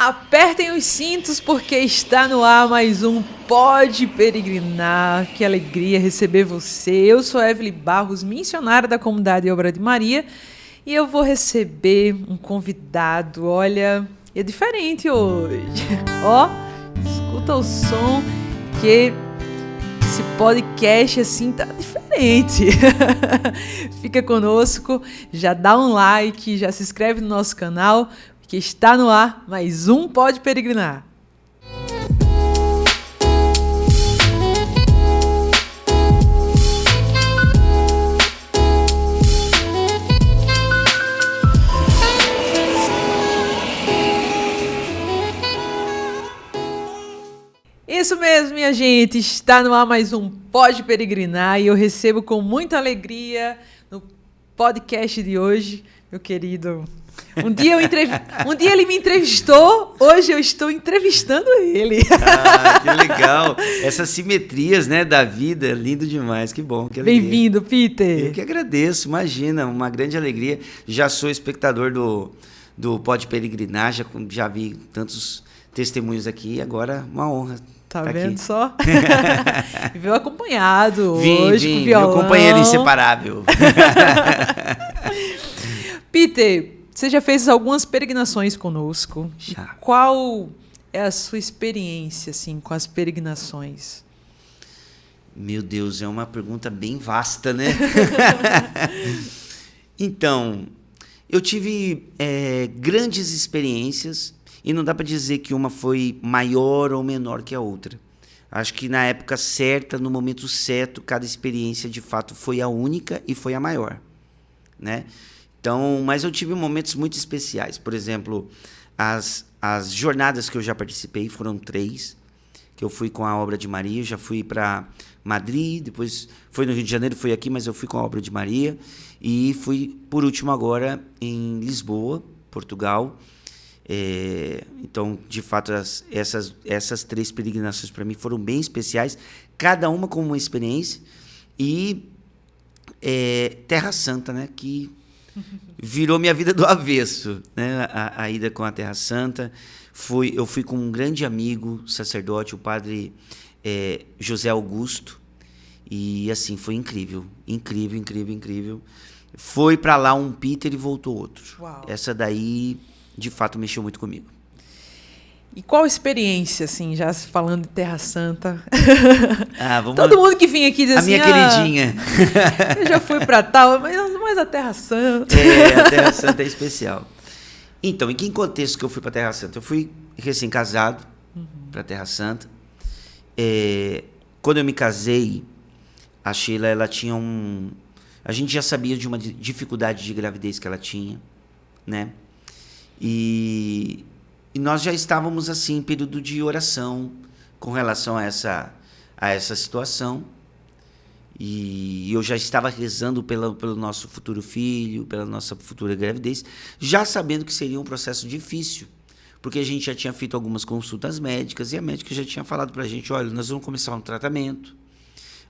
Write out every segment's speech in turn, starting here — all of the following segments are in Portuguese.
Apertem os cintos porque está no ar mais um Pode Peregrinar. Que alegria receber você. Eu sou Evelyn Barros, missionária da Comunidade Obra de Maria, e eu vou receber um convidado. Olha, é diferente hoje. Ó, escuta o som que esse podcast assim tá diferente. Fica conosco, já dá um like, já se inscreve no nosso canal, que está no ar mais um Pode Peregrinar. Isso mesmo, minha gente, está no ar mais um Pode Peregrinar e eu recebo com muita alegria no podcast de hoje, meu querido. Um dia ele me entrevistou, hoje eu estou entrevistando ele. Ah, que legal. Essas simetrias, né, da vida, lindo demais, que bom. Que alegria. Bem-vindo, Peter. Eu que agradeço, imagina, uma grande alegria. Já sou espectador do Pode Peregrinar, já vi tantos testemunhos aqui, agora uma honra. Tá vendo aqui. Só? Veio acompanhado vim, hoje com violão. Meu companheiro inseparável. Peter, você já fez algumas peregrinações conosco. Já. E qual é a sua experiência assim, com as peregrinações? Meu Deus, é uma pergunta bem vasta, né? Então, eu tive grandes experiências e não dá para dizer que uma foi maior ou menor que a outra. Acho que na época certa, no momento certo, cada experiência de fato foi a única e foi a maior, né? Então, mas eu tive momentos muito especiais. Por exemplo, as jornadas que eu já participei foram 3, que eu fui com a Obra de Maria. Eu já fui para Madrid, depois foi no Rio de Janeiro, foi aqui, mas eu fui com a Obra de Maria. E fui, por último, agora em Lisboa, Portugal. Então, de fato, essas 3 peregrinações para mim foram bem especiais, cada uma com uma experiência. E Terra Santa, né, que virou minha vida do avesso, né? A ida com a Terra Santa. Eu fui com um grande amigo, sacerdote, o padre José Augusto, e assim, foi incrível, incrível, incrível, incrível. Foi para lá um Peter e voltou outro. Uau. Essa daí, de fato, mexeu muito comigo. E qual experiência, assim, já falando de Terra Santa? Vamos Todo mundo que vinha aqui diz assim, a minha queridinha. Eu já fui para tal, mas a Terra Santa. A Terra Santa é especial. Então, em que contexto que eu fui para a Terra Santa? Eu fui recém-casado para a Terra Santa. Quando eu me casei, a Sheila, ela tinha a gente já sabia de uma dificuldade de gravidez que ela tinha, né? E nós já estávamos assim em período de oração com relação a essa situação. E eu já estava rezando pelo nosso futuro filho, pela nossa futura gravidez, já sabendo que seria um processo difícil, porque a gente já tinha feito algumas consultas médicas e a médica já tinha falado para a gente, olha, nós vamos começar um tratamento.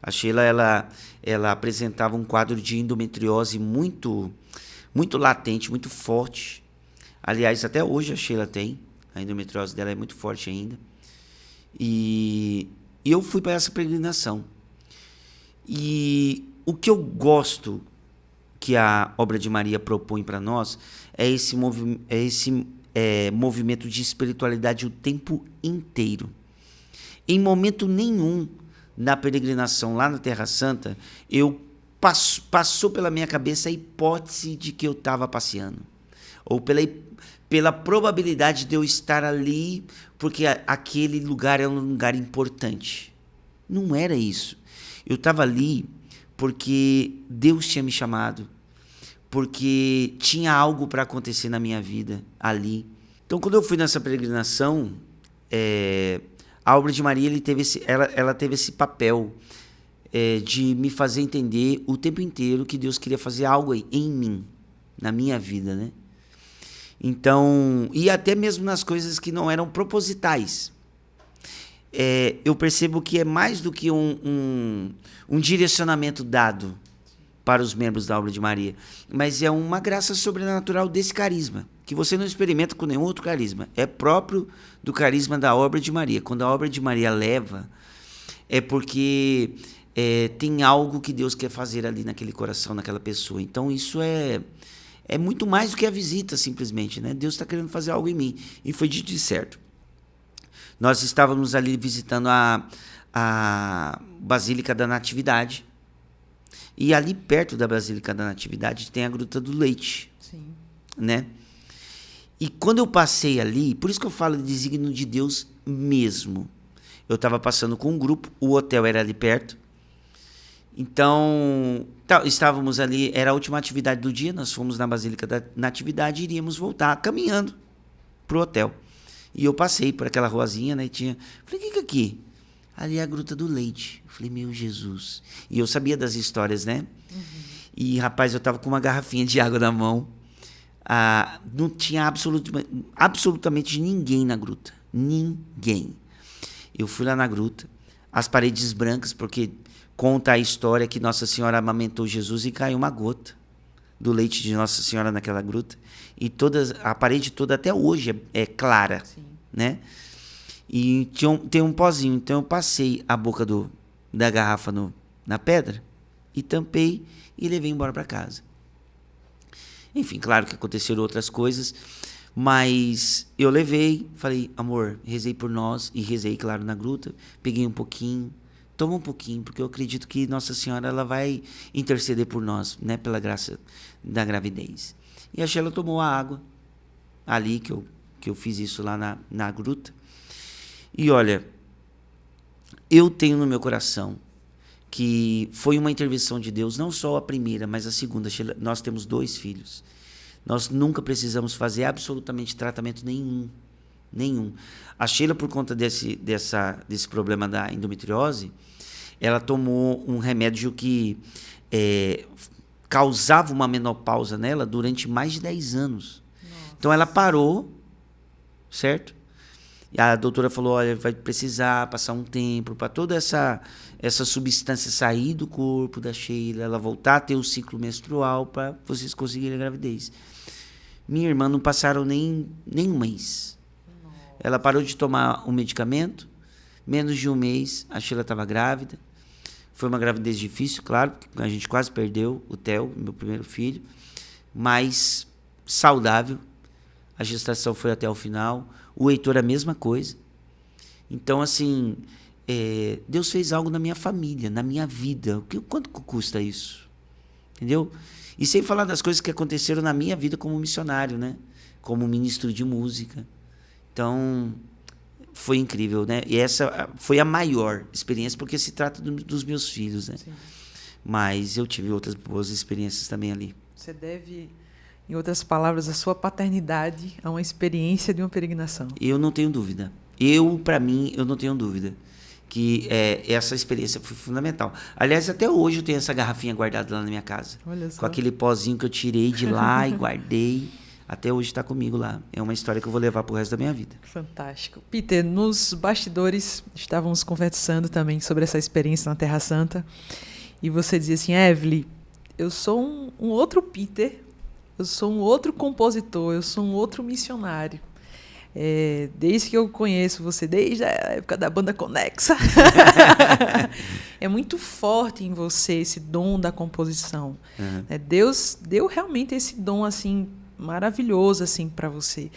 A Sheila, ela apresentava um quadro de endometriose muito, muito latente, muito forte. Aliás, até hoje a Sheila tem. A endometriose dela é muito forte ainda. E eu fui para essa peregrinação. E o que eu gosto que a Obra de Maria propõe para nós é esse movimento de espiritualidade o tempo inteiro. Em momento nenhum na peregrinação lá na Terra Santa, passou pela minha cabeça a hipótese de que eu estava passeando. Ou pela probabilidade de eu estar ali porque aquele lugar é um lugar importante. Não era isso. Eu estava ali porque Deus tinha me chamado, porque tinha algo para acontecer na minha vida ali. Então, quando eu fui nessa peregrinação, a Obra de Maria ela teve esse papel de me fazer entender o tempo inteiro que Deus queria fazer algo em mim, na minha vida, né? Então, e até mesmo nas coisas que não eram propositais. Eu percebo que é mais do que um direcionamento dado para os membros da Obra de Maria, mas é uma graça sobrenatural desse carisma que você não experimenta com nenhum outro carisma. É próprio do carisma da obra de Maria. Quando a obra de Maria leva, é porque tem algo que Deus quer fazer ali naquele coração, naquela pessoa. Então isso é muito mais do que a visita, simplesmente, né? Deus está querendo fazer algo em mim. E foi dito de certo. Nós estávamos ali visitando a Basílica da Natividade. E ali perto da Basílica da Natividade tem a Gruta do Leite. Sim. Né? E quando eu passei ali, por isso que eu falo de desígnio de Deus mesmo. Eu estava passando com um grupo, o hotel era ali perto. Então, estávamos ali, era a última atividade do dia, nós fomos na Basílica da Natividade e iríamos voltar caminhando para o hotel. E eu passei por aquela ruazinha, né? Falei, o que é aqui? Ali é a Gruta do Leite. Eu falei, meu Jesus. E eu sabia das histórias, né? Uhum. E, rapaz, eu estava com uma garrafinha de água na mão. Não tinha absolutamente ninguém na gruta. Ninguém. Eu fui lá na gruta, as paredes brancas, porque conta a história que Nossa Senhora amamentou Jesus e caiu uma gota do leite de Nossa Senhora naquela gruta. E a parede toda até hoje é clara. Sim. Né? E tem um pozinho. Então eu passei a boca da garrafa na pedra e tampei e levei embora para casa. Enfim, claro que aconteceram outras coisas, mas eu levei, falei, amor, rezei por nós, e rezei, claro, na gruta, peguei um pouquinho, toma um pouquinho, porque eu acredito que Nossa Senhora ela vai interceder por nós, né, pela graça da gravidez. E a Sheila tomou a água, ali que eu fiz isso lá na gruta, e olha, eu tenho no meu coração que foi uma intervenção de Deus, não só a primeira, mas a segunda. Nós temos 2 filhos. Nós nunca precisamos fazer absolutamente tratamento nenhum. A Sheila, por conta desse problema da endometriose, ela tomou um remédio que causava uma menopausa nela durante mais de 10 anos. Nossa. Então ela parou, certo? E a doutora falou, olha, vai precisar passar um tempo para toda essa substância sair do corpo da Sheila, ela voltar a ter o ciclo menstrual para vocês conseguirem a gravidez. Minha irmã não passaram nem um mês. Nossa. Ela parou de tomar o medicamento, menos de um mês a Sheila estava grávida. Foi uma gravidez difícil, claro, a gente quase perdeu o Theo, meu primeiro filho, mas saudável. A gestação foi até o final. O Heitor, a mesma coisa. Então, assim, Deus fez algo na minha família, na minha vida. Quanto custa isso? Entendeu? E sem falar das coisas que aconteceram na minha vida como missionário, né? Como ministro de música. Então, foi incrível, né? E essa foi a maior experiência, porque se trata dos meus filhos, né? Sim. Mas eu tive outras boas experiências também ali. Você deve, em outras palavras, a sua paternidade a uma experiência de uma peregrinação. Eu não tenho dúvida. Para mim, eu não tenho dúvida que essa experiência foi fundamental. Aliás, até hoje eu tenho essa garrafinha guardada lá na minha casa. Olha só. Com aquele pozinho que eu tirei de lá e guardei. Até hoje está comigo lá. É uma história que eu vou levar para o resto da minha vida. Fantástico. Peter, nos bastidores estávamos conversando também sobre essa experiência na Terra Santa. E você dizia assim, Evelyn, eu sou um outro Peter, eu sou um outro compositor, eu sou um outro missionário. Desde que eu conheço você, desde a época da banda Conexa, é muito forte em você esse dom da composição. Uhum. Deus deu realmente esse dom assim maravilhoso assim para você.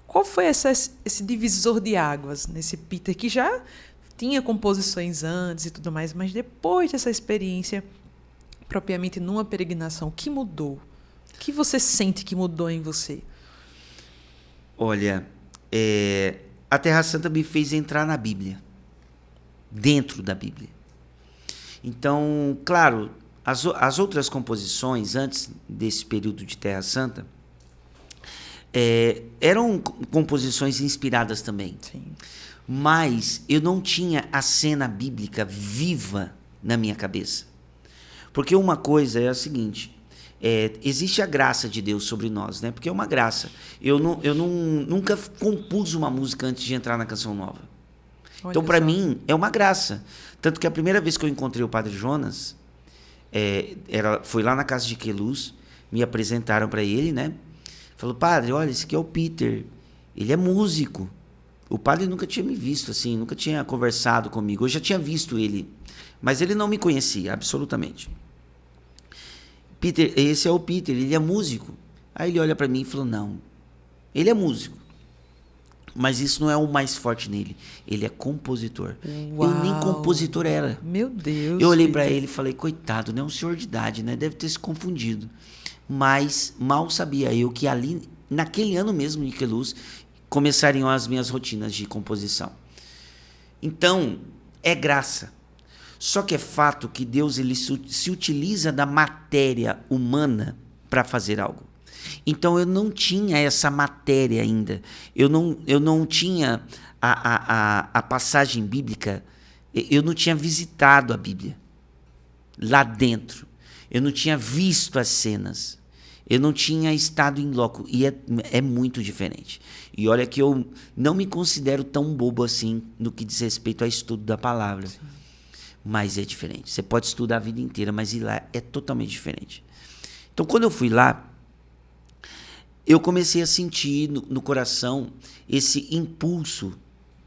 Qual foi esse divisor de águas nesse Peter que já tinha composições antes e tudo mais, mas depois dessa experiência propriamente numa peregrinação, o que mudou? O que você sente que mudou em você? Olha, a Terra Santa me fez entrar na Bíblia, dentro da Bíblia. Então, claro, as outras composições antes desse período de Terra Santa eram composições inspiradas também. Sim. Mas eu não tinha a cena bíblica viva na minha cabeça. Porque uma coisa é a seguinte... existe a graça de Deus sobre nós, né? Porque é uma graça. Eu nunca compus uma música antes de entrar na Canção Nova. Olha, então, para mim, é uma graça. Tanto que a primeira vez que eu encontrei o Padre Jonas, foi lá na casa de Queluz, me apresentaram para ele, né? Falou, padre, olha, esse aqui é o Peter. Ele é músico. O padre nunca tinha me visto assim, nunca tinha conversado comigo. Eu já tinha visto ele, mas ele não me conhecia, absolutamente. Peter, esse é o Peter, ele é músico. Aí ele olha para mim e falou, não, ele é músico. Mas isso não é o mais forte nele. Ele é compositor. Uau. Eu nem compositor era. Meu Deus. Eu olhei para ele e falei, coitado, né? Um senhor de idade, né? Deve ter se confundido. Mas mal sabia eu que ali, naquele ano mesmo, em Queluz, começariam as minhas rotinas de composição. Então, é graça. Só que é fato que Deus ele se utiliza da matéria humana para fazer algo. Então eu não tinha essa matéria ainda. Eu não tinha a passagem bíblica. Eu não tinha visitado a Bíblia lá dentro. Eu não tinha visto as cenas. Eu não tinha estado em loco. E é muito diferente. E olha que eu não me considero tão bobo assim no que diz respeito ao estudo da palavra. Sim. Mas é diferente. Você pode estudar a vida inteira, mas ir lá é totalmente diferente. Então quando eu fui lá, eu comecei a sentir no coração esse impulso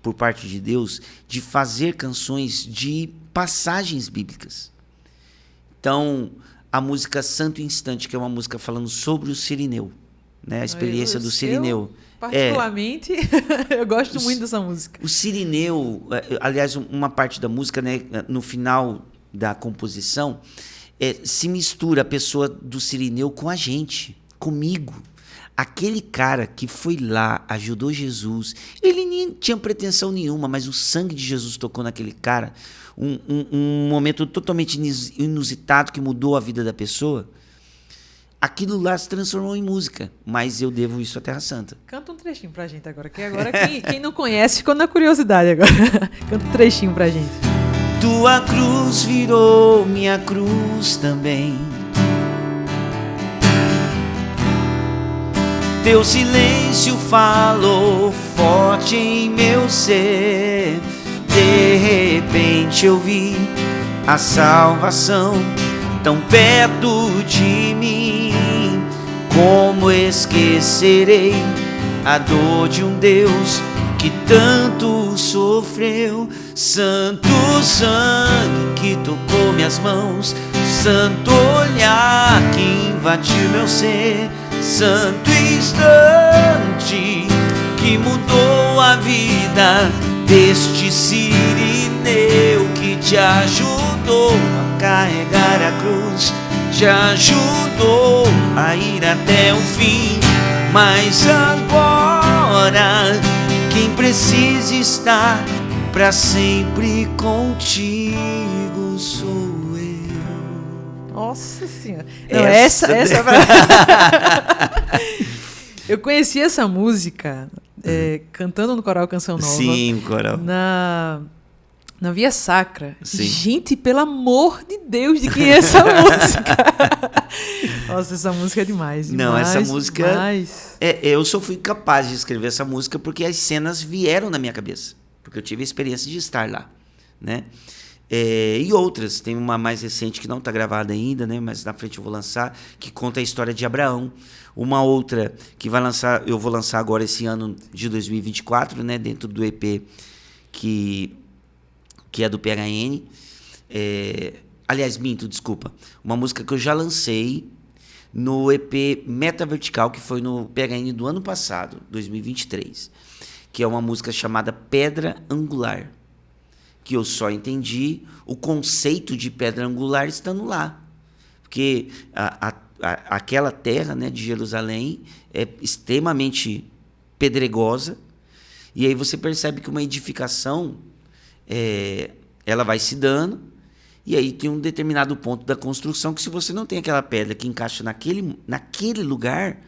por parte de Deus de fazer canções de passagens bíblicas. Então, a música Santo Instante, que é uma música falando sobre o Cirineu, né? A experiência do Cirineu. Particularmente, eu gosto muito dessa música. O Cirineu, aliás, uma parte da música, né, no final da composição, se mistura a pessoa do Cirineu com a gente, comigo. Aquele cara que foi lá, ajudou Jesus, ele nem tinha pretensão nenhuma, mas o sangue de Jesus tocou naquele cara, um momento totalmente inusitado que mudou a vida da pessoa. Aquilo lá se transformou em música, mas eu devo isso à Terra Santa. Canta um trechinho pra gente agora, que agora quem não conhece ficou na curiosidade agora. Canta um trechinho pra gente. Tua cruz virou minha cruz também. Teu silêncio falou forte em meu ser. De repente eu vi a salvação tão perto de mim. Como esquecerei a dor de um Deus que tanto sofreu? Santo sangue que tocou minhas mãos, santo olhar que invadiu meu ser, santo instante que mudou a vida deste Cirineu que te ajudou a carregar a cruz, te ajudou a ir até o fim. Mas agora quem precisa estar para sempre contigo sou eu. Nossa Senhora. Não, essa Eu conheci essa música cantando no Coral Canção Nova. Sim, coral. Na Via Sacra. Sim. Gente, pelo amor de Deus, de quem é essa música? Nossa, essa música é demais. Não, essa música... Demais. Eu só fui capaz de escrever essa música porque as cenas vieram na minha cabeça. Porque eu tive a experiência de estar lá, né? E outras. Tem uma mais recente que não está gravada ainda, né? Mas na frente eu vou lançar, que conta a história de Abraão. Uma outra que eu vou lançar agora esse ano de 2024, né? Dentro do EP que é do PHN. Aliás, desculpa. Uma música que eu já lancei no EP Meta Vertical, que foi no PHN do ano passado, 2023. Que é uma música chamada Pedra Angular. Que eu só entendi o conceito de pedra angular estando lá. Porque aquela terra, né, de Jerusalém é extremamente pedregosa. E aí você percebe que uma edificação... ela vai se dando, e aí tem um determinado ponto da construção que, se você não tem aquela pedra que encaixa naquele lugar,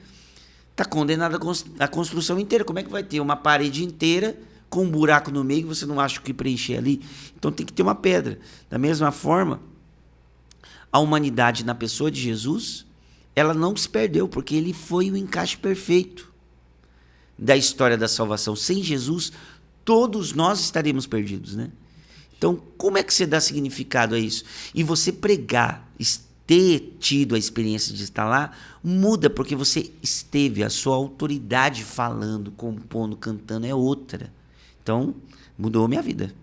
está condenada a construção inteira. Como é que vai ter uma parede inteira com um buraco no meio que você não acha o que preencher ali? Então tem que ter uma pedra. Da mesma forma, a humanidade na pessoa de Jesus, ela não se perdeu, porque ele foi o encaixe perfeito da história da salvação. Sem Jesus, todos nós estaremos perdidos, né? Então, como é que você dá significado a isso? E você pregar ter tido a experiência de estar lá muda, porque você esteve, a sua autoridade falando, compondo, cantando é outra. Então, mudou a minha vida.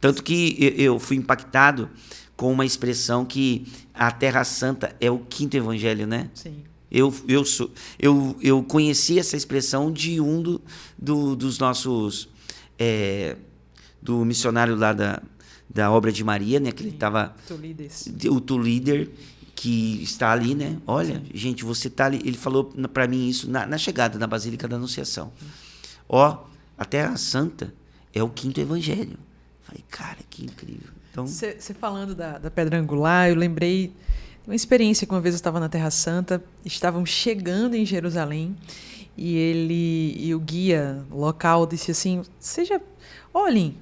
Tanto que eu fui impactado com uma expressão que a Terra Santa é o 5º evangelho, né? Sim. Eu conheci essa expressão de dos nossos... do missionário lá da Obra de Maria, né? Que ele estava... O Tu Líder, que está ali, né? Olha, sim, gente, você está ali... Ele falou para mim isso na chegada na Basílica da Anunciação. Ó, a Terra Santa é o 5º evangelho. Falei, cara, que incrível. Então, você falando da Pedra Angular, eu lembrei de uma experiência que uma vez eu estava na Terra Santa, estávamos chegando em Jerusalém e o guia local disse assim, olhem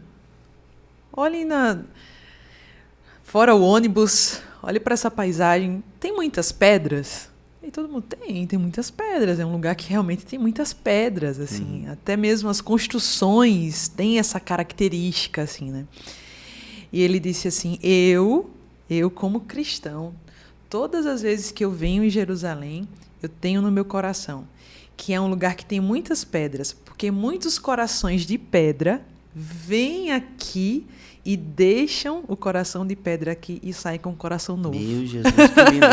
fora o ônibus, olhe para essa paisagem, tem muitas pedras? E todo mundo tem muitas pedras, é um lugar que realmente tem muitas pedras, assim, até mesmo as construções têm essa característica, assim, né? E ele disse assim, eu como cristão, todas as vezes que eu venho em Jerusalém, eu tenho no meu coração que é um lugar que tem muitas pedras, porque muitos corações de pedra vêm aqui e deixam o coração de pedra aqui e saem com o coração novo. Meu Jesus, que lindo.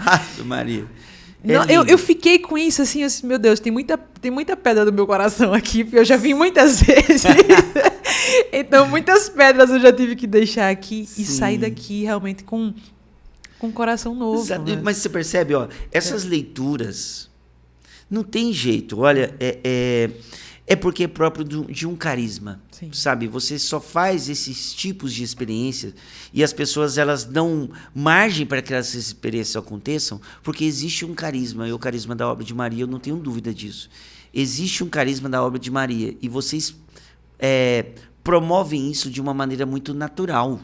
Ave Maria. Não, eu fiquei com isso, assim, meu Deus, tem muita pedra no meu coração aqui, porque eu já vim muitas vezes. Então, muitas pedras eu já tive que deixar aqui. Sim. E sair daqui realmente com um coração novo. Né? Mas você percebe, ó, essas leituras, não tem jeito. Olha, é porque é próprio de um carisma, sim, sabe? Você só faz esses tipos de experiências e as pessoas elas dão margem para que essas experiências aconteçam porque existe um carisma. E o carisma da Obra de Maria, eu não tenho dúvida disso. Existe um carisma da Obra de Maria e vocês promovem isso de uma maneira muito natural,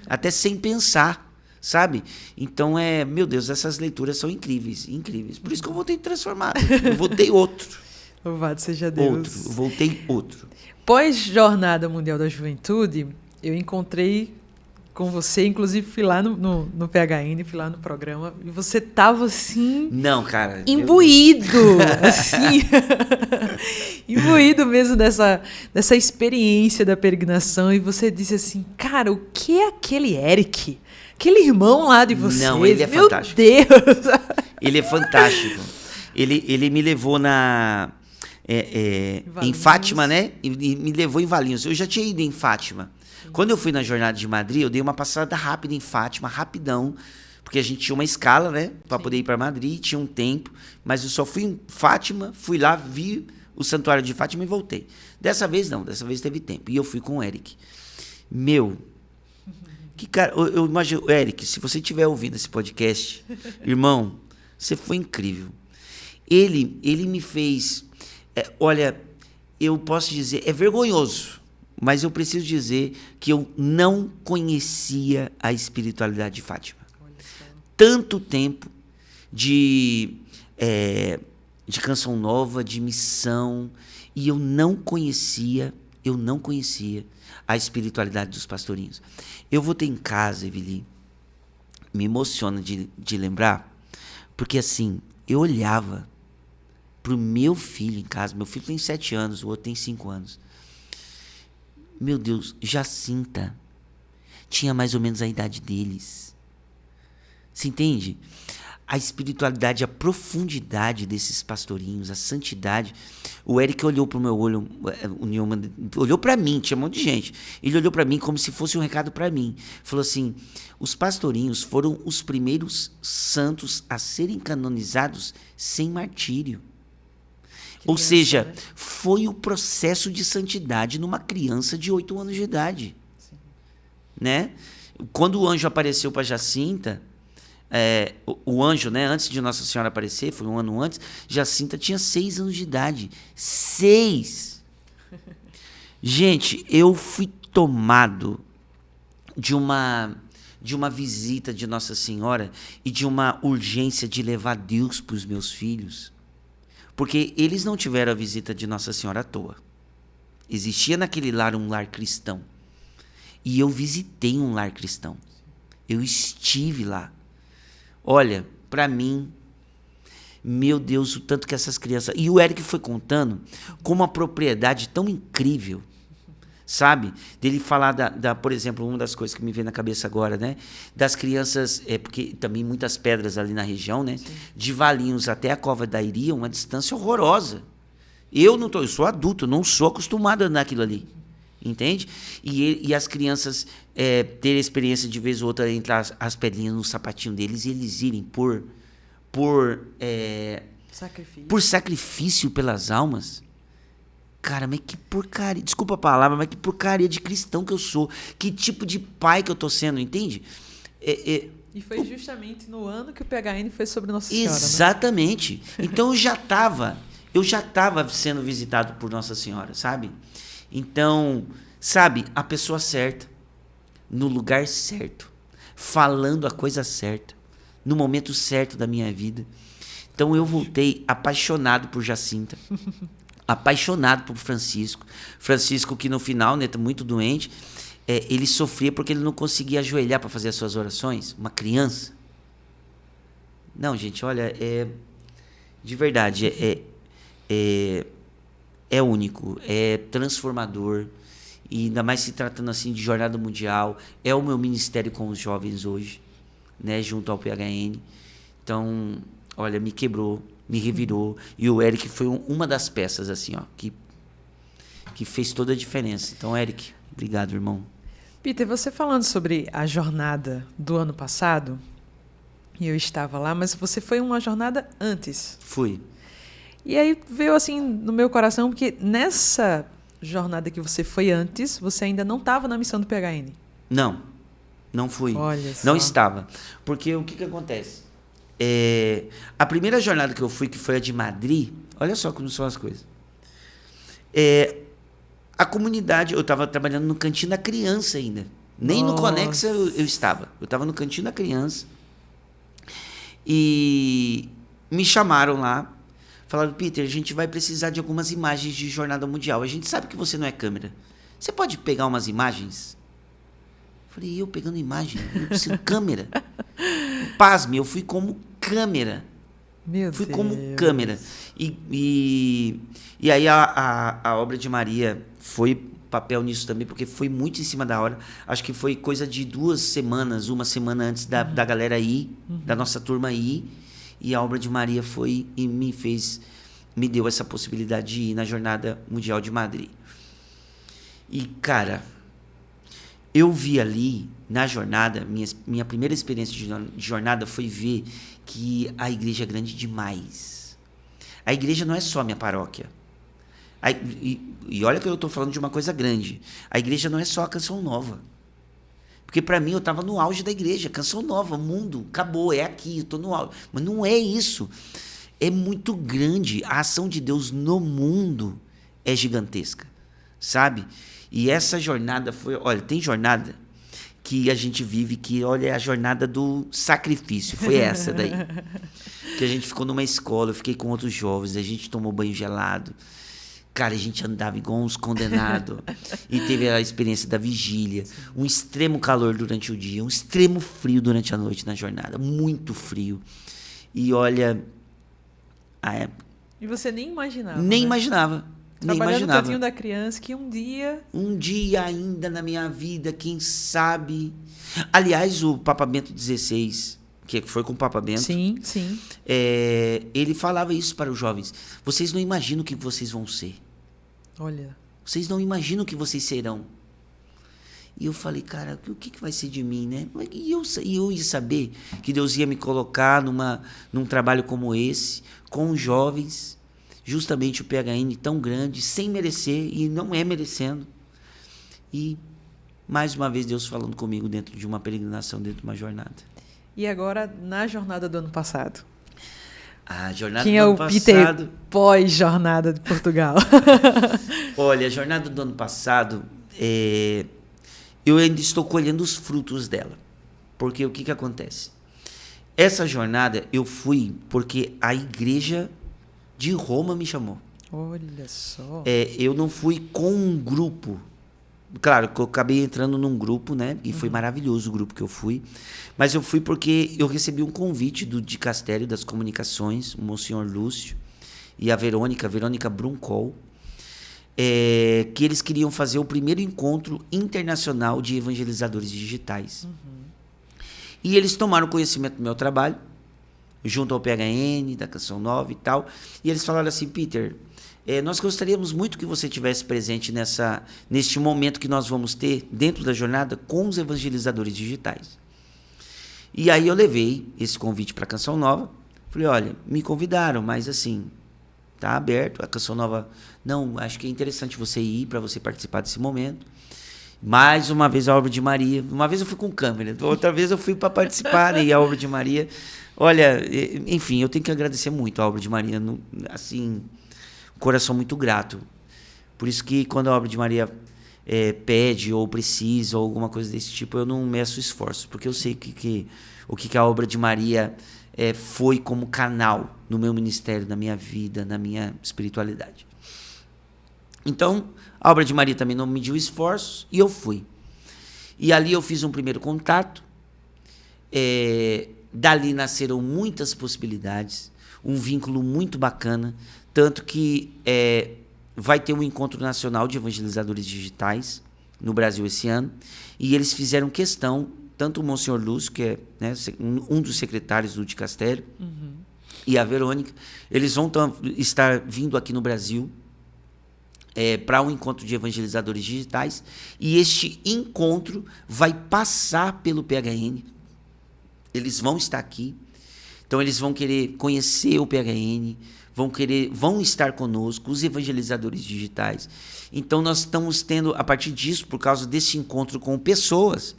até sem pensar, sabe? Então, meu Deus, essas leituras são incríveis, incríveis. Por isso que eu voltei transformado. Eu voltei outro. Louvado seja Deus. Voltei outro. Pós-Jornada Mundial da Juventude, eu encontrei com você, inclusive fui lá no PHN, fui lá no programa, e você tava assim... Não, cara. Imbuído, assim. Imbuído mesmo dessa experiência da peregrinação, e você disse assim, cara, o que é aquele Eric? Aquele irmão lá de vocês? Não, ele é Meu fantástico. Deus! Ele é fantástico. Ele me levou em Fátima, né? E me levou em Valinhos. Eu já tinha ido em Fátima. Quando eu fui na Jornada de Madrid, eu dei uma passada rápida em Fátima, rapidão, porque a gente tinha uma escala, né? Para poder ir para Madrid, tinha um tempo. Mas eu só fui em Fátima, fui lá, vi o Santuário de Fátima e voltei. Dessa vez não, dessa vez teve tempo. E eu fui com o Eric. Meu, que cara, eu imagino, Eric, se você estiver ouvindo esse podcast, irmão, você foi incrível. Ele me fez... olha, eu posso dizer, é vergonhoso, mas eu preciso dizer que eu não conhecia a espiritualidade de Fátima. Tanto tempo de canção nova, de missão, e eu não conhecia a espiritualidade dos pastorinhos. Eu voltei em casa, Eveli, me emociona de lembrar, porque assim, eu olhava pro meu filho em casa. Meu filho tem 7 anos, o outro tem 5 anos. Meu Deus, Jacinta tinha mais ou menos a idade deles. Você entende? A espiritualidade, a profundidade desses pastorinhos, a santidade. O Eric olhou pro meu olho, o Newman olhou para mim, tinha um monte de gente. Ele olhou para mim como se fosse um recado para mim. Falou assim: os pastorinhos foram os primeiros santos a serem canonizados sem martírio. Ou seja, né? Foi o processo de santidade numa criança de 8 anos de idade. Sim. Né? Quando o anjo apareceu para Jacinta, o anjo, né, antes de Nossa Senhora aparecer, foi um ano antes, Jacinta tinha 6 anos de idade. 6! Gente, eu fui tomado de uma visita de Nossa Senhora e de uma urgência de levar Deus para os meus filhos. Porque eles não tiveram a visita de Nossa Senhora à toa. Existia naquele lar um lar cristão. E eu visitei um lar cristão. Eu estive lá. Olha, para mim, meu Deus, o tanto que essas crianças... E o Eric foi contando com uma propriedade tão incrível, sabe? Dele falar por exemplo, uma das coisas que me vem na cabeça agora, né? Das crianças, porque também muitas pedras ali na região, né? Sim. De Valinhos até a Cova da Iria, uma distância horrorosa. Eu sou adulto, não sou acostumado a andar naquilo ali. Entende? E as crianças terem a experiência de vez ou outra entrar as pedrinhas no sapatinho deles e eles irem por sacrifício pelas almas. Cara, mas que porcaria, desculpa a palavra, mas que porcaria de cristão que eu sou. Que tipo de pai que eu tô sendo, entende? E foi justamente no ano que o PHN foi sobre Nossa Senhora. Exatamente. Né? Então eu já estava sendo visitado por Nossa Senhora, sabe? Então, sabe, a pessoa certa, no lugar certo, falando a coisa certa, no momento certo da minha vida. Então eu voltei apaixonado por Jacinta, apaixonado por Francisco. Francisco que no final, né, tá muito doente, ele sofria porque ele não conseguia ajoelhar para fazer as suas orações. Uma criança. Não, gente, olha, de verdade, é único, é transformador, e ainda mais se tratando assim de jornada mundial. É o meu ministério com os jovens hoje, né, junto ao PHN. Então, olha, me quebrou, me revirou, e o Eric foi uma das peças assim, ó, que fez toda a diferença. Então, Eric, obrigado, irmão. Peter, você falando sobre a jornada do ano passado, e eu estava lá, mas você foi uma jornada antes. Fui. E aí veio assim no meu coração, porque nessa jornada que você foi antes, você ainda não estava na missão do PHN. Não fui. Olha só. Não estava. Porque o que acontece? A primeira jornada que eu fui, que foi a de Madrid, olha só como são as coisas. A comunidade, eu estava trabalhando no Cantinho da Criança ainda. Nem no Conexa eu estava. Eu estava no Cantinho da Criança. E me chamaram lá. Falaram, Peter, a gente vai precisar de algumas imagens de jornada mundial. A gente sabe que você não é câmera. Você pode pegar umas imagens? Falei, eu pegando imagem? Eu preciso de câmera. Pasme, eu fui como câmera. Fui como câmera. E aí a obra de Maria foi papel nisso também, porque foi muito em cima da hora. Acho que foi coisa de 2 semanas, uma semana antes da galera ir, da nossa turma ir. E a obra de Maria foi e me deu essa possibilidade de ir na Jornada Mundial de Madrid. E, cara, eu vi ali, na jornada, minha primeira experiência de jornada foi ver que a igreja é grande demais. A igreja não é só minha paróquia. E olha que eu estou falando de uma coisa grande. A igreja não é só a Canção Nova. Porque para mim eu estava no auge da igreja, Canção Nova, mundo, acabou, é aqui, eu estou no auge. Mas não é isso. É muito grande. A ação de Deus no mundo é gigantesca, sabe? E essa jornada foi... Olha, tem jornada que a gente vive que, olha, é a jornada do sacrifício. Foi essa daí. Que a gente ficou numa escola, eu fiquei com outros jovens, a gente tomou banho gelado. Cara, a gente andava igual uns condenados. E teve a experiência da vigília. Um extremo calor durante o dia, um extremo frio durante a noite na jornada. Muito frio. E olha... E você nem imaginava, Nem né? imaginava. Trabalhando no Cantinho da Criança, que um dia ainda na minha vida, quem sabe... Aliás, o Papa Bento XVI, que foi com o Papa Bento... Sim. Ele falava isso para os jovens. Vocês não imaginam o que vocês vão ser. Olha. Vocês não imaginam o que vocês serão. E eu falei, cara, o que vai ser de mim, né? E eu ia saber que Deus ia me colocar num trabalho como esse, com jovens, justamente o PHN tão grande, sem merecer, e não é merecendo. E, mais uma vez, Deus falando comigo dentro de uma peregrinação, dentro de uma jornada. E agora, na jornada do ano passado? A jornada Quem do ano passado... Quem é o Peter pós-jornada de Portugal? Olha, a jornada do ano passado, eu ainda estou colhendo os frutos dela. Porque o que acontece? Essa jornada eu fui porque a igreja de Roma me chamou. Olha só. Eu não fui com um grupo Claro que eu acabei entrando num grupo, né? E foi maravilhoso o grupo que eu fui. Mas eu fui porque eu recebi um convite do Dicastério das Comunicações, o Monsenhor Lúcio e a Verônica Bruncol, que eles queriam fazer o primeiro encontro internacional de evangelizadores digitais. E eles tomaram conhecimento do meu trabalho, junto ao PHN, da Canção Nova e tal, e eles falaram assim: Peter, nós gostaríamos muito que você estivesse presente neste momento que nós vamos ter dentro da jornada com os evangelizadores digitais. E aí eu levei esse convite para a Canção Nova, falei: olha, me convidaram, mas assim, tá aberto, a Canção Nova, não, acho que é interessante você ir para você participar desse momento. Mais uma vez a obra de Maria. Uma vez eu fui com câmera, outra vez eu fui para participar, né, e a obra de Maria. Olha, enfim, eu tenho que agradecer muito a obra de Maria, assim, um coração muito grato. Por isso que quando a obra de Maria pede ou precisa ou alguma coisa desse tipo, eu não meço esforço, porque eu sei o que a obra de Maria foi como canal no meu ministério, na minha vida, na minha espiritualidade. Então, a obra de Maria também não mediu esforços e eu fui. E ali eu fiz um primeiro contato. Dali nasceram muitas possibilidades, um vínculo muito bacana, tanto que vai ter um encontro nacional de evangelizadores digitais no Brasil esse ano, e eles fizeram questão, tanto o Monsenhor Lúcio, que é, né, um dos secretários do Dicastério, e a Verônica, eles vão estar vindo aqui no Brasil para um encontro de evangelizadores digitais, e este encontro vai passar pelo PHN. Eles vão estar aqui, então eles vão querer conhecer o PHN, vão estar conosco, os evangelizadores digitais. Então nós estamos tendo, a partir disso, por causa desse encontro com pessoas,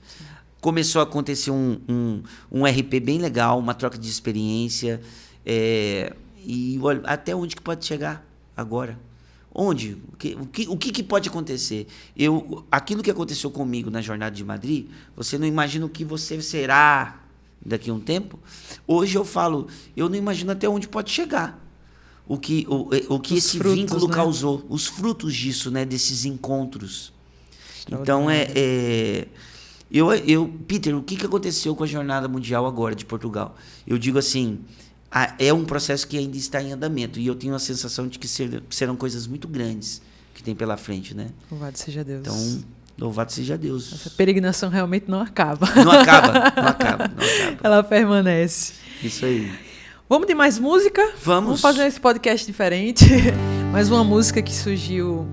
começou a acontecer um RP bem legal, uma troca de experiência, e olha, até onde que pode chegar agora? Onde? O que pode acontecer? Aquilo que aconteceu comigo na Jornada de Madrid, você não imagina o que você será daqui a um tempo. Hoje eu falo, eu não imagino até onde pode chegar. O que esse frutos, vínculo, né, causou, os frutos disso, né, desses encontros. Então, Peter, o que aconteceu com a Jornada Mundial agora de Portugal? Eu digo assim, é um processo que ainda está em andamento, e eu tenho a sensação de que serão coisas muito grandes que tem pela frente, né? Louvado seja Deus. Então, louvado seja Deus. Essa peregrinação realmente não acaba. Não acaba. Ela permanece. Isso aí. Vamos de mais música? Vamos fazer esse podcast diferente. Mais uma música que surgiu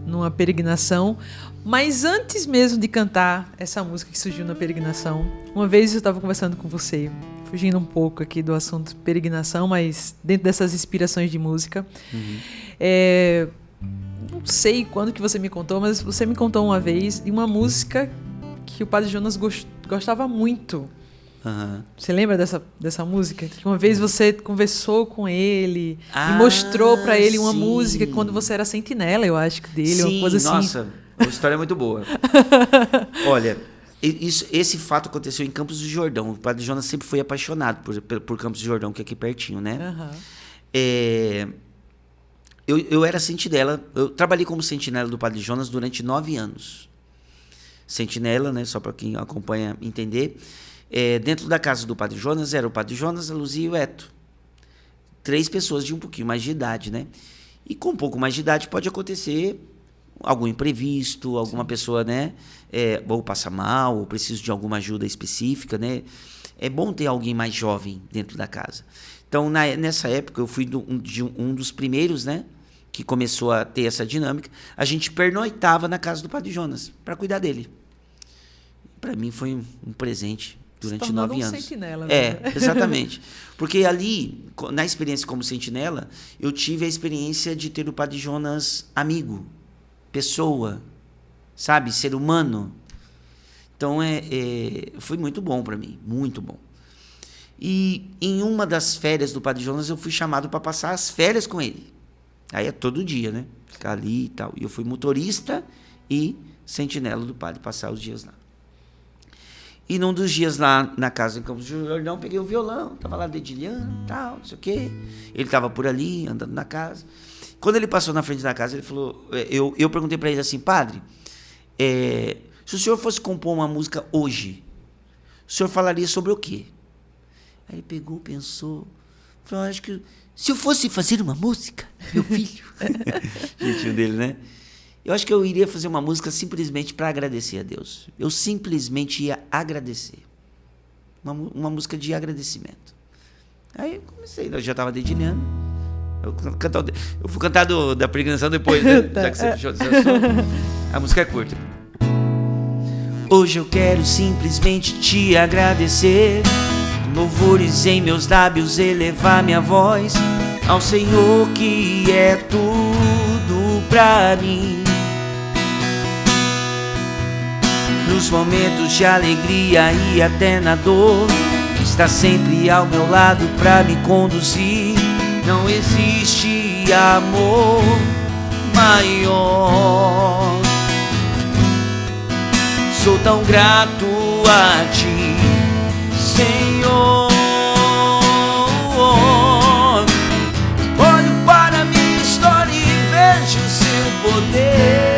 numa peregrinação. Mas antes mesmo de cantar essa música que surgiu na peregrinação, uma vez eu estava conversando com você, fugindo um pouco aqui do assunto peregrinação, mas dentro dessas inspirações de música. Não sei quando que você me contou, mas você me contou uma vez de uma música que o Padre Jonas gostava muito. Você lembra dessa música? Que uma vez você conversou com ele e mostrou para ele uma música quando você era sentinela, eu acho, dele, uma coisa assim. Nossa, a história é muito boa. Olha, esse fato aconteceu em Campos do Jordão. O Padre Jonas sempre foi apaixonado por Campos do Jordão, que é aqui pertinho, né? Eu era sentinela, eu trabalhei como sentinela do Padre Jonas durante 9 anos. Sentinela, né, só para quem acompanha entender. Dentro da casa do Padre Jonas era o Padre Jonas, a Luzia e o Eto. 3 pessoas de um pouquinho mais de idade, né? E com um pouco mais de idade pode acontecer algum imprevisto, alguma pessoa, né, ou passa mal, ou precisa de alguma ajuda específica, né? É bom ter alguém mais jovem dentro da casa. Então, nessa época, eu fui um dos primeiros, né, que começou a ter essa dinâmica. A gente pernoitava na casa do Padre Jonas para cuidar dele. Para mim foi um presente durante 9 anos. Sentinela, exatamente. Porque ali, na experiência como sentinela, eu tive a experiência de ter o Padre Jonas amigo, pessoa, sabe, ser humano. Então foi muito bom para mim, muito bom. E em uma das férias do Padre Jonas eu fui chamado para passar as férias com ele. Aí é todo dia, né? Ficar ali e tal. E eu fui motorista e sentinela do padre, passar os dias lá. E num dos dias lá na casa em Campos do Jordão, peguei o violão, tava lá dedilhando e tal, não sei o quê. Ele tava por ali, andando na casa. Quando ele passou na frente da casa, ele falou, eu perguntei para ele assim, padre, Se o senhor fosse compor uma música hoje, o senhor falaria sobre o quê? Aí ele pegou, pensou, falou, acho que se eu fosse fazer uma música, meu filho, jeitinho dele, né? Eu acho que eu iria fazer uma música simplesmente para agradecer a Deus. Eu simplesmente ia agradecer. Uma música de agradecimento. Aí eu comecei, eu já estava dedilhando. Eu fui cantar da peregrinação depois, né? Já que você puxou esse assunto. A música é curta. Hoje eu quero simplesmente te agradecer. Louvores em meus lábios, elevar minha voz ao Senhor que é tudo pra mim. Nos momentos de alegria e até na dor, está sempre ao meu lado pra me conduzir. Não existe amor maior. Sou tão grato a ti, Senhor. Olho para minha história e vejo o seu poder.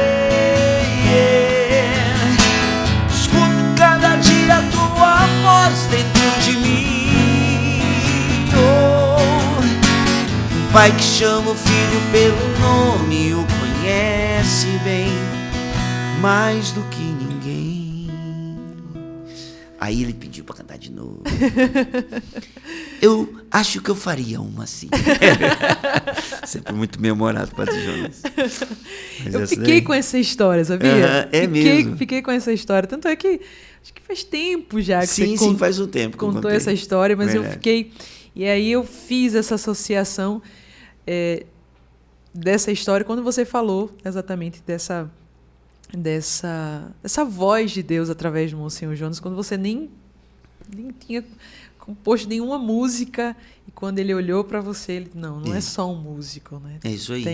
Escuto cada dia a tua voz dentro de mim. Um pai que chama o filho pelo nome, o conhece bem, mais do que ninguém. Aí ele pediu pra cantar de novo. Eu acho que eu faria uma assim. Sempre muito memorado, Padre Jonas. Mas eu fiquei com essa história, sabia? Mesmo. Fiquei com essa história. Tanto é que acho que faz tempo já que sim, faz um tempo que contou essa história, mas Verdade. Eu fiquei... E aí eu fiz essa associação dessa história quando você falou exatamente dessa voz de Deus através do Monsenhor Jonas, quando você nem tinha composto nenhuma música, e quando ele olhou para você, ele não é só um músico, né? É isso aí.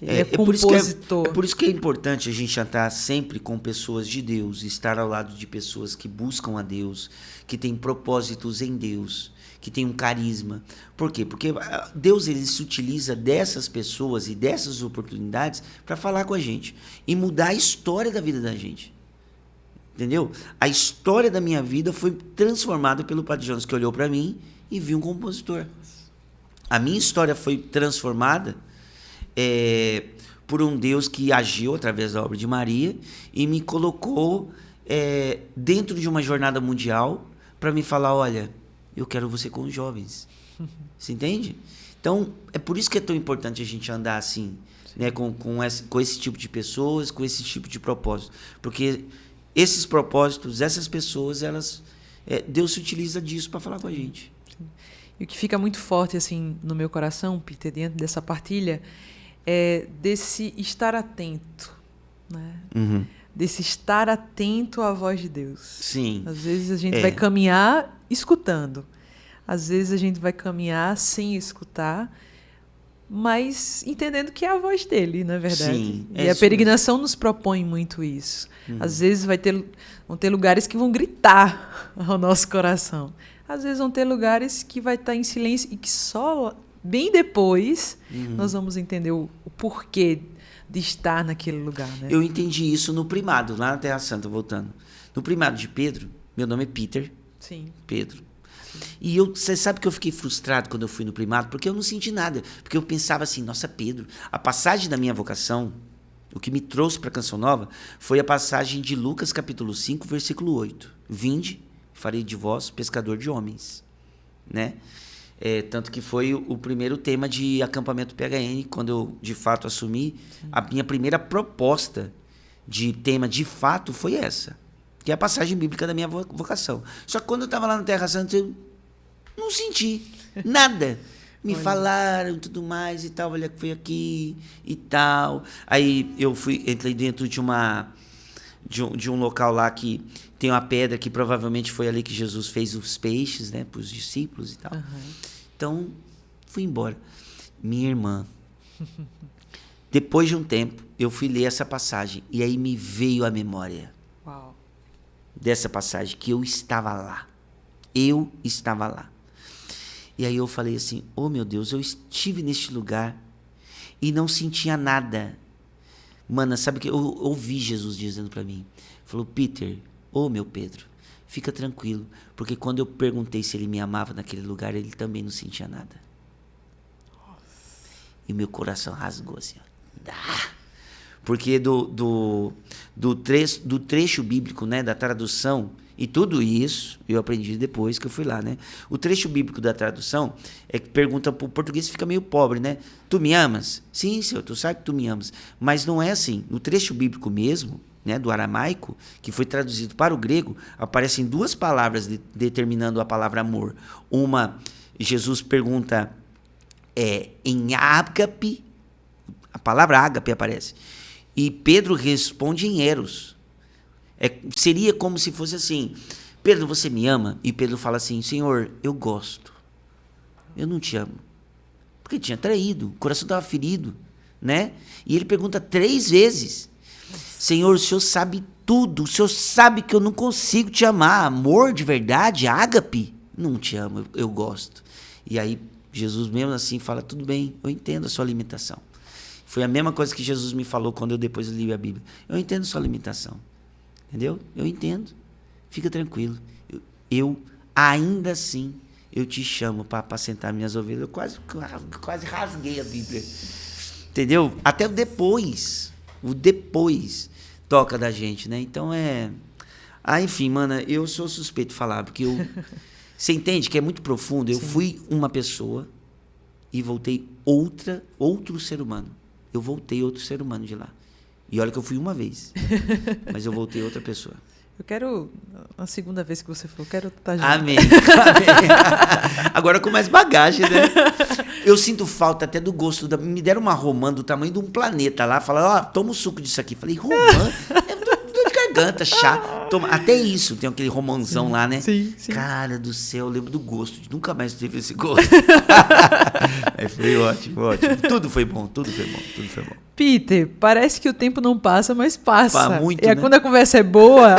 Ele é compositor. Por isso que é importante a gente estar sempre com pessoas de Deus, estar ao lado de pessoas que buscam a Deus, que têm propósitos em Deus, que têm um carisma. Por quê? Porque Deus ele se utiliza dessas pessoas e dessas oportunidades para falar com a gente e mudar a história da vida da gente. Entendeu? A história da minha vida foi transformada pelo Padre Jonas, que olhou para mim e viu um compositor. A minha história foi transformada por um Deus que agiu através da obra de Maria e me colocou dentro de uma jornada mundial para me falar, olha, eu quero você com os jovens. Você entende? Então, é por isso que é tão importante a gente andar assim, né, com esse tipo de pessoas, com esse tipo de propósito. Porque esses propósitos, essas pessoas, Deus se utiliza disso para falar com a gente. E o que fica muito forte assim no meu coração, Peter, diante dessa partilha, é desse estar atento, né? Uhum. Desse estar atento à voz de Deus. Sim. Às vezes a gente vai caminhar escutando. Às vezes a gente vai caminhar sem escutar, mas entendendo que é a voz dele, não é verdade? Sim, e a peregrinação nos propõe muito isso. Às vezes vão ter lugares que vão gritar ao nosso coração. Às vezes vão ter lugares que vai estar em silêncio e que só bem depois nós vamos entender o porquê de estar naquele lugar, né? Eu entendi isso no primado, lá na Terra Santa, voltando. No primado de Pedro, meu nome é Peter. Sim. Pedro. E você sabe que eu fiquei frustrado quando eu fui no primado, porque eu não senti nada. Porque eu pensava assim, nossa, Pedro, a passagem da minha vocação, o que me trouxe para a Canção Nova, foi a passagem de Lucas capítulo 5, versículo 8. Vinde, farei de vós pescador de homens. Né? Tanto que foi o primeiro tema de acampamento PHN, quando eu de fato assumi. A minha primeira proposta de tema de fato foi essa, que é a passagem bíblica da minha vocação. Só que quando eu estava lá no Terra Santa, eu não senti nada. Me falaram tudo mais e tal, olha que foi aqui e tal. Aí eu entrei dentro de um local lá que tem uma pedra que provavelmente foi ali que Jesus fez os peixes, né, para os discípulos e tal. Então, fui embora. Minha irmã, depois de um tempo, eu fui ler essa passagem e aí me veio a memória. Uau. Dessa passagem, que eu estava lá. Eu estava lá. E aí eu falei assim, oh meu Deus, eu estive neste lugar e não sentia nada. Mano, sabe que eu ouvi Jesus dizendo para mim? Falou, Peter, meu Pedro, fica tranquilo, porque quando eu perguntei se ele me amava naquele lugar, ele também não sentia nada. E meu coração rasgou assim, ó. Porque do trecho bíblico, né, da tradução, e tudo isso eu aprendi depois que eu fui lá, né? O trecho bíblico da tradução é que pergunta para o português, fica meio pobre, né? Tu me amas? Sim, Senhor, tu sabe que tu me amas. Mas não é assim. No trecho bíblico mesmo, né, do aramaico, que foi traduzido para o grego, aparecem duas palavras determinando a palavra amor. Uma, Jesus pergunta em ágape, a palavra ágape aparece, e Pedro responde em eros. Seria como se fosse assim, Pedro, você me ama? E Pedro fala assim, Senhor, eu gosto, eu não te amo, porque tinha traído, o coração estava ferido, né? E ele pergunta 3 vezes, Senhor, o Senhor sabe tudo, o Senhor sabe que eu não consigo te amar, amor de verdade, ágape, não te amo, eu gosto. E aí Jesus mesmo assim fala, tudo bem, eu entendo a sua limitação. Foi a mesma coisa que Jesus me falou quando eu depois li a Bíblia, eu entendo a sua limitação. Entendeu? Eu entendo. Fica tranquilo. Eu ainda assim, eu te chamo para apacentar minhas ovelhas. Eu quase rasguei a Bíblia. Entendeu? Até o depois toca da gente, né? Então enfim, mano, eu sou suspeito de falar, porque você entende que é muito profundo. Eu fui uma pessoa e voltei outro ser humano. Eu voltei outro ser humano de lá. E olha que eu fui uma vez, mas eu voltei outra pessoa. Eu quero, na segunda vez que você for, eu quero estar junto. Amém. Agora com mais bagagem, né? Eu sinto falta até do gosto. Me deram uma romã do tamanho de um planeta lá. Falaram, toma o suco disso aqui. Falei, romã? Dor de garganta, chá. Toma. Até isso, tem aquele romãozão lá, né? Sim. Cara do céu, eu lembro do gosto. Nunca mais teve esse gosto. Foi ótimo. Tudo foi bom. Peter, parece que o tempo não passa, mas passa. Muito, né? Quando a conversa é boa,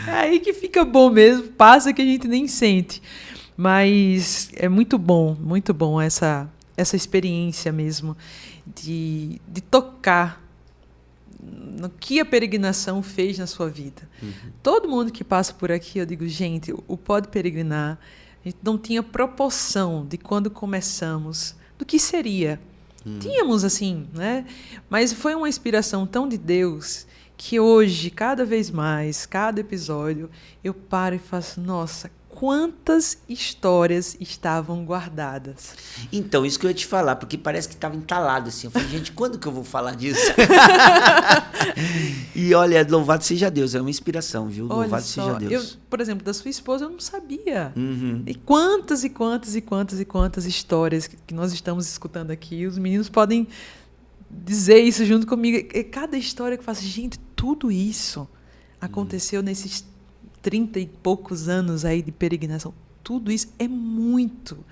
é aí que fica bom mesmo. Passa que a gente nem sente. Mas é muito bom essa experiência mesmo de tocar no que a peregrinação fez na sua vida. Uhum. Todo mundo que passa por aqui, eu digo, gente, o Pode Peregrinar, a gente não tinha proporção de quando começamos, do que seria. Tínhamos assim, né? Mas foi uma inspiração tão de Deus que hoje, cada vez mais, cada episódio, eu paro e faço, nossa, quantas histórias estavam guardadas. Então, isso que eu ia te falar, porque parece que estava entalado assim. Eu falei, gente, quando que eu vou falar disso? E olha, louvado seja Deus, é uma inspiração, viu? Olha louvado só, seja Deus. Eu, por exemplo, da sua esposa, eu não sabia. Uhum. E quantas histórias que nós estamos escutando aqui. Os meninos podem dizer isso junto comigo. E cada história que eu faço, gente, tudo isso aconteceu nesses 30 e poucos anos aí de peregrinação. Tudo isso é muito.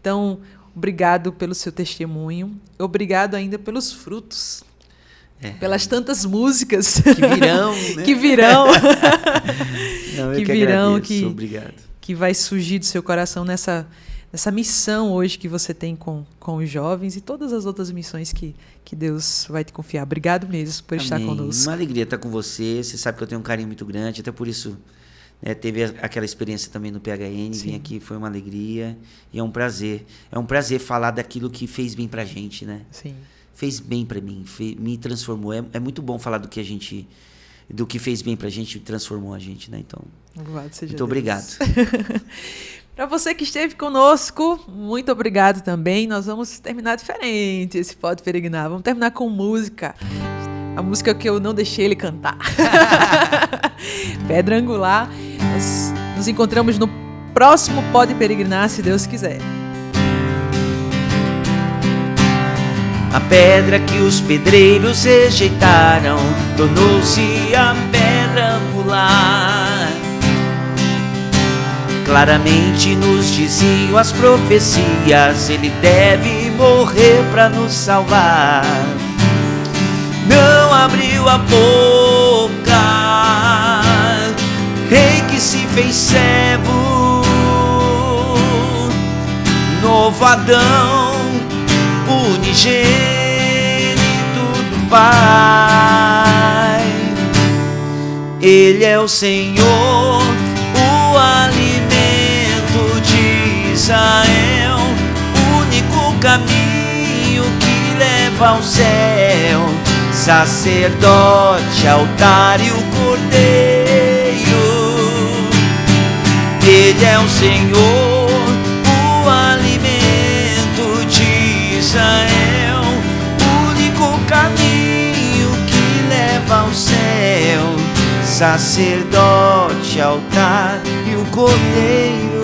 Então, obrigado pelo seu testemunho. Obrigado ainda pelos frutos. Pelas tantas músicas que virão, né? que virão. Não, que virão, agradeço. Obrigado. Que vai surgir do seu coração nessa missão hoje que você tem com os jovens e todas as outras missões que Deus vai te confiar. Obrigado mesmo por estar conosco. Uma alegria estar com você. Você sabe que eu tenho um carinho muito grande, até por isso, né, teve aquela experiência também no PHN. Sim. Vim aqui, foi uma alegria e é um prazer. É um prazer falar daquilo que fez bem pra gente, né? Sim. Fez bem pra mim, me transformou. É muito bom falar do que fez bem pra gente e transformou a gente, né? Então, muito obrigado. Para você que esteve conosco, muito obrigado também. Nós vamos terminar diferente esse Pode Peregrinar. Vamos terminar com música. A música que eu não deixei ele cantar. Pedra Angular. Nós nos encontramos no próximo Pode Peregrinar, se Deus quiser. A pedra que os pedreiros rejeitaram tornou-se a pedra angular. Claramente nos diziam as profecias, ele deve morrer para nos salvar. Não abriu a boca, rei que se fez servo, novo Adão, unigênito Pai. Ele é o Senhor, o alimento de Israel, o único caminho que leva ao céu, sacerdote, altar e o cordeiro. Ele é o Senhor, o alimento de Israel, o único caminho que leva ao céu, sacerdote, altar e o cordeiro.